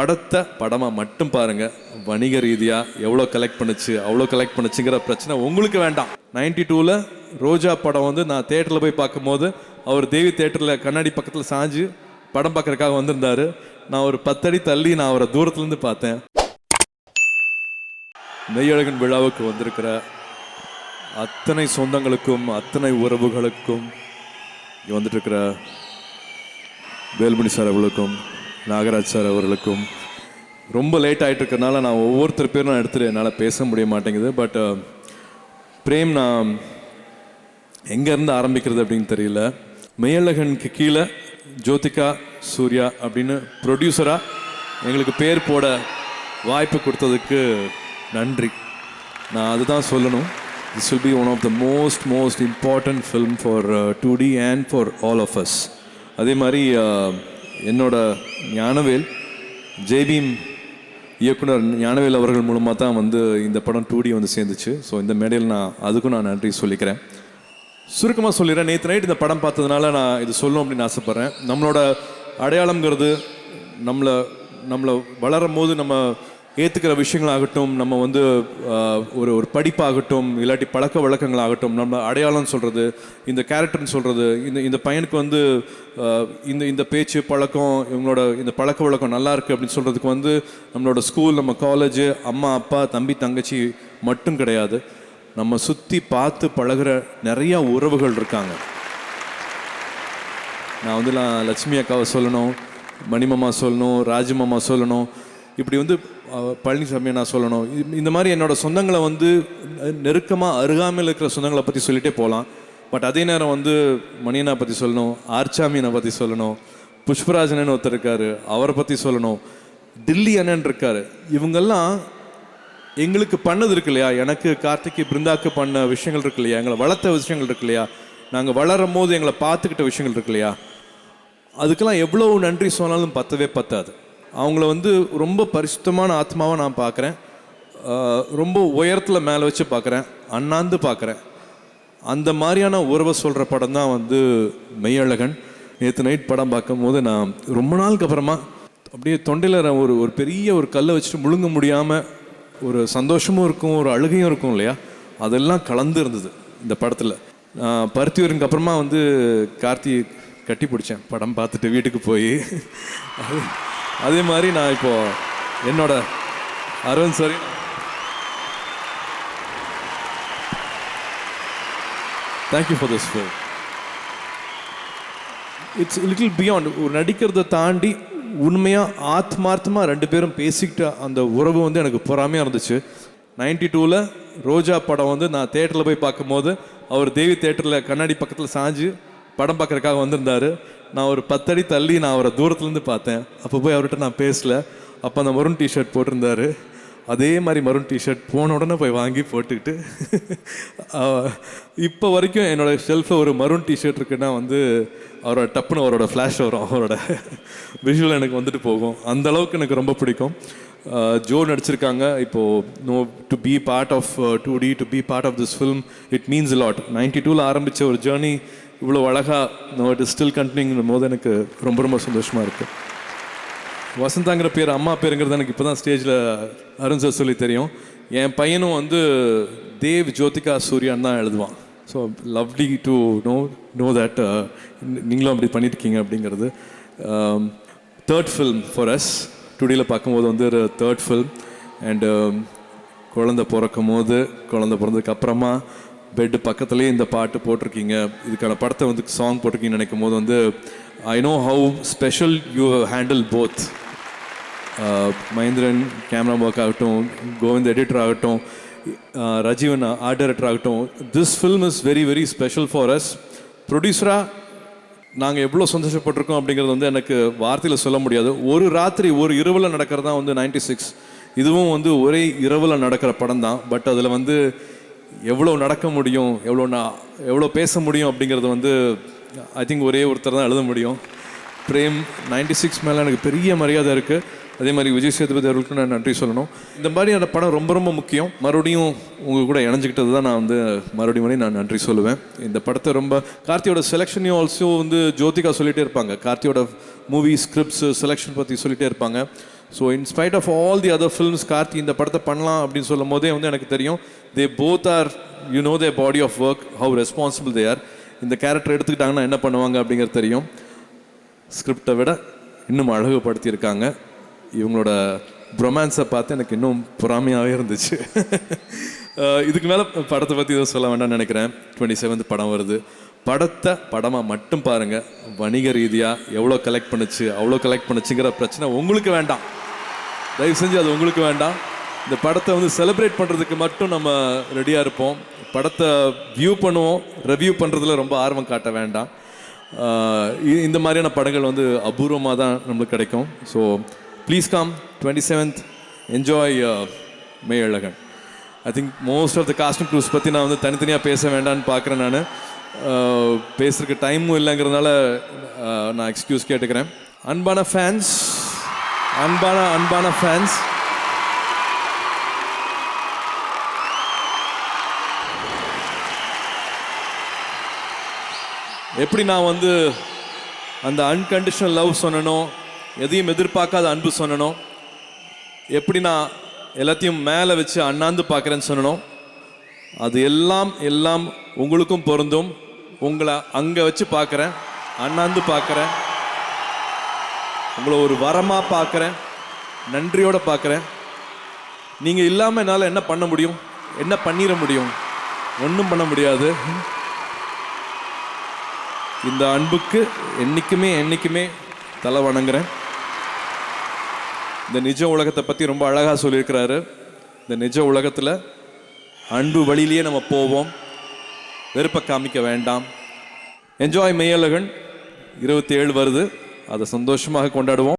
படத்தை படமாக மட்டும் பாருங்கள். வணிக ரீதியாக எவ்வளோ கலெக்ட் பண்ணுச்சு அவ்வளோ கலெக்ட் பண்ணுச்சுங்கிற பிரச்சனை உங்களுக்கு வேண்டாம். 92ல் ரோஜா படம் வந்து நான் தேட்டரில் போய் பார்க்கும்போது அவர் தேவி தேட்டரில் கண்ணாடி பக்கத்தில் சாஞ்சு படம் பார்க்குறதுக்காக வந்திருந்தார். நான் ஒரு 10 அடி தள்ளி நான் அவரை தூரத்துலேருந்து பார்த்தேன். மெய்யழகன் விழாவுக்கு வந்திருக்கிற அத்தனை சொந்தங்களுக்கும் அத்தனை உறவுகளுக்கும் இங்கே வந்துட்டு இருக்கிற வேல்மணி சார் அவர்களுக்கும் நாகராஜ் சார் அவர்களுக்கும் ரொம்ப லேட் ஆகிட்டு இருக்கிறதுனால நான் ஒவ்வொருத்தர் பேரும் நான் எடுத்துகிட்டு என்னால் பேச முடிய மாட்டேங்குது. பட் பிரேம், நான் எங்கேருந்து ஆரம்பிக்கிறது அப்படின்னு தெரியல. மெய்யழகனுக்கு கீழே ஜோதிகா சூர்யா அப்படின்னு ப்ரொடியூசராக எங்களுக்கு பேர் போட வாய்ப்பு கொடுத்ததுக்கு நன்றி. நான் அதுதான் சொல்லணும். This will be one of the most important film for 2D and for all of us. அதே மாதிரி என்னோட ஞானவேல், ஜெய்பீம் இயக்குனர் ஞானவேல் அவர்கள் மூலமாக தான் வந்து இந்த படம் 2D வந்து சேர்ந்துச்சு. ஸோ இந்த மேடையில் அதுக்கும் நான் நன்றி சொல்லிக்கிறேன். சுருக்கமாக சொல்லிடுறேன். நேற்று நைட் இந்த படம் பார்த்ததுனால நான் இது சொல்லணும் அப்படின்னு ஆசைப்பட்றேன். நம்மளோட அடையாளங்கிறது நம்மளை வளரும் போது நம்ம ஏற்றுக்கிற விஷயங்களாகட்டும், நம்ம வந்து ஒரு படிப்பாகட்டும், இல்லாட்டி பழக்க வழக்கங்களாகட்டும், நம்ம அடையாளம் சொல்கிறது, இந்த கேரக்டர்னு சொல்கிறது, இந்த பையனுக்கு வந்து இந்த பேச்சு பழக்கம், இவங்களோட இந்த பழக்க வழக்கம் நல்லா இருக்குது அப்படின்னு சொல்கிறதுக்கு வந்து நம்மளோட ஸ்கூல், நம்ம காலேஜு, அம்மா அப்பா தம்பி தங்கச்சி மட்டும் கிடையாது. நம்ம சுற்றி பார்த்து பழகிற நிறையா உறவுகள் இருக்காங்க. நான் வந்து லட்சுமி அக்காவை சொல்லணும், மணிமாமா சொல்லணும், ராஜமாமா சொல்லணும், இப்படி வந்து பழனிசாமியை நான் சொல்லணும். இந்த மாதிரி என்னோடய சொந்தங்களை வந்து நெருக்கமாக அருகாமையில் இருக்கிற சொந்தங்களை பற்றி சொல்லிகிட்டே போகலாம். பட் அதே நேரம் வந்து மணியனை பற்றி சொல்லணும், ஆர்ச்சாமியனை பற்றி சொல்லணும், புஷ்பராஜனன்னு ஒருத்தர் இருக்கார் அவரை பற்றி சொல்லணும், டில்லி அண்ணன் இருக்கார். இவங்கெல்லாம் எங்களுக்கு பண்ணது இருக்கு இல்லையா, எனக்கு கார்த்திகை பிருந்தாக்கு பண்ண விஷயங்கள் இருக்கு இல்லையா, எங்களை வளர்த்த விஷயங்கள் இருக்கு இல்லையா, நாங்கள் வளரும் போது எங்களை பார்த்துக்கிட்ட விஷயங்கள் இருக்கு இல்லையா, அதுக்கெல்லாம் எவ்வளோ நன்றி சொன்னாலும் பத்தாது. அவங்கள வந்து ரொம்ப பரிசுத்தமான ஆத்மாவை நான் பார்க்குறேன். ரொம்ப உயரத்தில் மேலே வச்சு பார்க்குறேன், அண்ணாந்து பார்க்குறேன். அந்த மாதிரியான உறவை சொல்கிற படம் தான் வந்து மெய்யழகன். நேற்று நைட் படம் பார்க்கும் போது நான் ரொம்ப நாளுக்கு அப்புறமா அப்படியே தொண்டையில் ஒரு பெரிய ஒரு கல்லை வச்சுட்டு முழுங்க முடியாமல் ஒரு சந்தோஷமும் இருக்கும், ஒரு அழுகையும் இருக்கும் இல்லையா, அதெல்லாம் கலந்து இருந்தது இந்த படத்தில். பருத்தியூருக்கு அப்புறமா வந்து கார்த்தி கட்டி பிடிச்சேன் படம் பார்த்துட்டு வீட்டுக்கு போய். அதே மாதிரி நான் இப்போது என்னோட Aravind sir, thank you for this film. It's little beyond. ஒரு நடிக்கிறதை தாண்டி உண்மையாக ஆத்மார்த்தமாக 2 பேரும் பேசிக்கிட்ட அந்த உறவு வந்து எனக்கு பொறாமையாக இருந்துச்சு. 92ல் ரோஜா படம் வந்து நான் தேட்டரில் போய் பார்க்கும்போது அவர் தேவி தேட்டரில் கண்ணாடி பக்கத்தில் சாஞ்சு படம் பார்க்குறதுக்காக வந்திருந்தார். நான் ஒரு 10 அடி தள்ளி நான் அவரை தூரத்துலேருந்து பார்த்தேன். அப்போ போய் அவர்கிட்ட நான் பேசலை. அப்போ அந்த மரூன் டிஷர்ட் போட்டிருந்தார். அதே மாதிரி மரூன் டிஷர்ட் போன உடனே போய் வாங்கி போட்டுக்கிட்டு இப்போ வரைக்கும் என்னோடய ஷெல்ஃபில் ஒரு மரூன் டிஷர்ட் இருக்குன்னா வந்து அவரோட டப்புன்னு அவரோட ஃப்ளாஷ் வரும், அவரோட விஷுவல் எனக்கு வந்துட்டு போகும். அந்தளவுக்கு எனக்கு ரொம்ப பிடிக்கும். ஜோ நடிச்சிருக்காங்க. இப்போது to be part of 2D, to be part of this film, it means a lot. 92ல் ஆரம்பித்த ஒரு ஜேர்னி இவ்வளோ அழகாக இட் இஸ் ஸ்டில் கண்டினியூங்கும் போது எனக்கு ரொம்ப சந்தோஷமாக இருக்குது. வசந்தாங்கிற பேர் அம்மா பேருங்கிறது எனக்கு இப்போ தான் ஸ்டேஜில் அருண் சார் சொல்லி தெரியும். என் பையனும் வந்து தேவ் ஜோதிகா சூர்யான்னு தான் எழுதுவான். So lovely to know that நீங்களும் அப்படி பண்ணியிருக்கீங்க அப்படிங்கிறது. 3rd film for us. 2Dயில் பார்க்கும்போது வந்து ஒரு 3rd ஃபில்ம். அண்டு குழந்தை பிறந்ததுக்கு அப்புறமா பெட்டு பக்கத்துலேயே இந்த பாட்டு போட்டிருக்கீங்க. இதுக்கான படத்தை வந்து சாங் போட்டிருக்கீங்கன்னு நினைக்கும் போது வந்து I know how special you handle both. Mahendran camera work ஆகட்டும், கோவிந்த் எடிட்டர் ஆகட்டும், ரஜீவன் ஆர்ட் டைரக்டர் ஆகட்டும், this film is very special for us. ப்ரொடியூசராக நாங்கள் எவ்வளோ சந்தோஷப்பட்டிருக்கோம் அப்படிங்கிறது வந்து எனக்கு வார்த்தையில் சொல்ல முடியாது. ஒரு ராத்திரி ஒரு இரவில் நடக்கிறது தான் வந்து 96. இதுவும் வந்து ஒரே இரவில் நடக்கிற படம் தான். பட் அதில் வந்து எவ்வளோ நடக்க முடியும், எவ்வளோ பேச முடியும் அப்படிங்கிறது வந்து ஐ திங்க் ஒரே ஒருத்தர் தான் எழுத முடியும். பிரேம் 96 மேலே எனக்கு பெரிய மரியாதை இருக்குது. அதே மாதிரி விஜய் சேதுபதி அவர்களுக்கு நான் நன்றி சொல்லணும். இந்த மாதிரியான படம் ரொம்ப முக்கியம். மறுபடியும் உங்கள் கூட இணைஞ்சிக்கிட்டது தான் நான் வந்து மறுபடியும் நான் நன்றி சொல்லுவேன். இந்த படத்தை ரொம்ப கார்த்தியோட செலெக்ஷனையும் ஆல்சோ வந்து ஜோதிகா சொல்லிகிட்டே இருப்பாங்க. கார்த்தியோட மூவி ஸ்கிரிப்ட்ஸு செலெக்ஷன் பற்றி சொல்லிகிட்டே இருப்பாங்க. So inspite of all the other films Karthi இந்த படத்தை பண்ணலாம் அப்படின்னு சொல்லும் போதே வந்து எனக்கு தெரியும் they both are you know their body of work how responsible they are. இந்த கேரக்டர் எடுத்துக்கிட்டாங்கன்னா என்ன பண்ணுவாங்க அப்படிங்கிறது தெரியும். ஸ்கிரிப்டை விட இன்னும் அழகுபடுத்தியிருக்காங்க. இவங்களோட ரொமான்ஸை பார்த்து எனக்கு இன்னும் பொறாமையாகவே இருந்துச்சு. இதுக்கு மேலே படத்தை பற்றி எதுவும் சொல்ல வேண்டாம்னு நினைக்கிறேன். 27th படம் வருது. படத்தை படமாக மட்டும் பாருங்கள். வணிக ரீதியாக எவ்வளோ கலெக்ட் பண்ணுச்சு அவ்வளோ கலெக்ட் பண்ணுச்சுங்கிற பிரச்சனை உங்களுக்கு வேண்டாம். தயவு செஞ்சு அது உங்களுக்கு வேண்டாம். இந்த படத்தை வந்து செலிப்ரேட் பண்ணுறதுக்கு மட்டும் நம்ம ரெடியாக இருப்போம். படத்தை வியூ பண்ணுவோம், ரிவ்யூ பண்ணுறதுல ரொம்ப ஆர்வம் காட்ட வேண்டாம். இந்த மாதிரியான படங்கள் வந்து அபூர்வமாக தான் நம்மளுக்கு கிடைக்கும். So please come 27th, enjoy Meiyazhagan. I think most of the cast and crews பற்றி நான் வந்து தனித்தனியாக பேச வேண்டான்னு பார்க்குறேன். நான் பேசுறதுக்கு டைமும் இல்லைங்கிறதுனால நான் எக்ஸ்கியூஸ் கேட்டுக்கிறேன். அன்பான ஃபேன்ஸ், அன்பான ஃபேன்ஸ், எப்படி நான் வந்து அந்த அன்கண்டிஷனல் லவ் சொன்னனோ, எதையும் எதிர்பார்க்காத அன்பு சொன்னனோ, எப்படி நான் எல்லாத்தையும் மேலே வச்சு அண்ணாந்து பார்க்குறேன்னு சொன்னனோ, அது எல்லாம் உங்களுக்கும் பொருந்தும். உங்களை அங்கே வச்சு பார்க்குறேன், அண்ணாந்து பார்க்குறேன், உங்களை ஒரு வரமாக பார்க்குறேன், நன்றியோடு பார்க்குறேன். நீங்கள் இல்லாமல் என்னால் என்ன பண்ண முடியும்? என்ன பண்ணிட முடியும்? ஒன்றும் பண்ண முடியாது. இந்த அன்புக்கு என்றைக்குமே தலை வணங்குறேன். இந்த நிஜ உலகத்தை பற்றி ரொம்ப அழகாக சொல்லியிருக்கிறாரு. இந்த நிஜ உலகத்தில் அன்பு வழியிலேயே நம்ம போவோம், வெறுப்பை காமிக்க வேண்டாம். என்ஜாய் மெய்யழகன் 27 வருது, அதை சந்தோஷமாக கொண்டாடுவோம்.